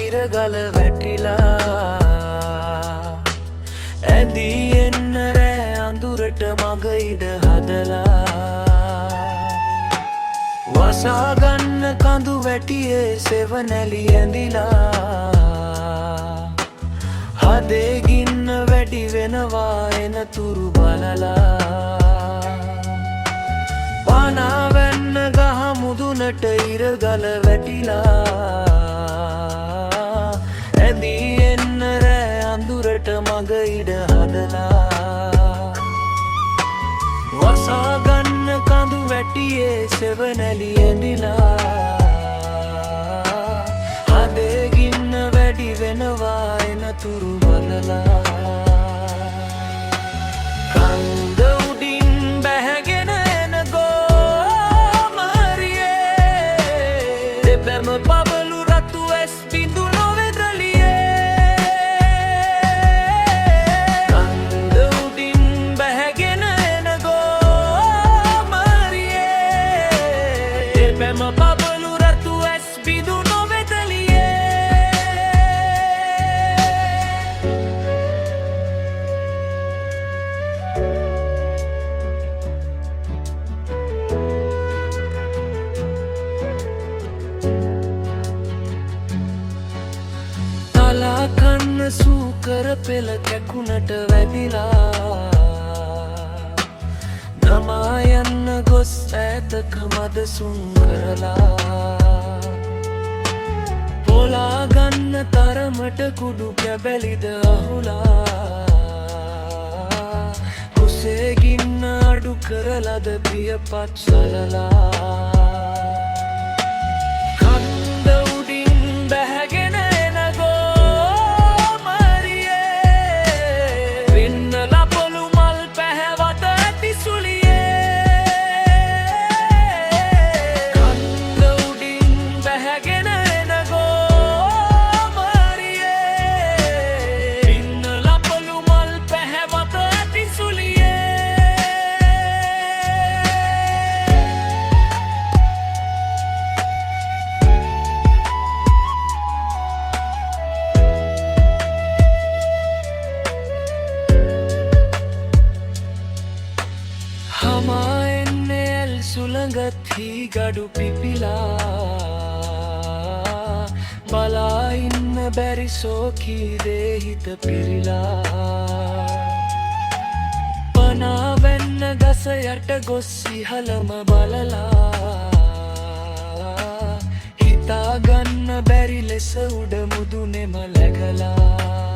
ඉරගල වැටිලා ඇදී එන්න රෑ අඳුරට මග ඉඩ හදලා වසාගන්න කඳු වැටියේ සෙවනැලි ඇඳිලා හදේ ගින්න වැඩි වෙනවා එන තුරු බලලා පානාවැන්න ගහ මුදුනට ඉරගල වැටිලා ඇදී එන්න රෑ අඳුරට මග ඉඩ හදලා වසාගන්න කඳු වැටියේ සෙවනැලි ඇඳිලා හදේ ගින්න වැඩි වෙනවා එන තුරු බලලා කන්ද උඩින් බැහැගෙන එන ගෝමරියේ දෙපැම පබලු රතු ඇස් බිඳු පබලු රතු ඇස් බිඳු තලා කන්න සූකර පෙළ කැකුණට වැදිලා නමා යන්න ගොස් ඈතක මද සුන් කරලා පොලා ගන්න තරමට කුඩු කැබැලිද අහුලා කුසේ ගින්න අඩු කරලද පියපත් සලලා කන්ද උඩින් බැහැගෙන එන ගෝමරියේ පින්නලා පොළු මල් පැහැවත ඇති සුලියේ කන්ද උඩින් බැහැගෙන එන ගෝමරියේ පින්නලා පොළු මල් පැහැවත ඇති සුලියේ හමා එන්නේ ඇල් සුළඟත් හී ගඩු පිපිලා බලා ඉන්න බැරි සෝකී දේ හිත පිරිලා පනාවැන්න ගස යට ගොස් ඉහළම බලලා හිතාගන්න බැරි ලෙස උඩ මුදුනෙම läගලා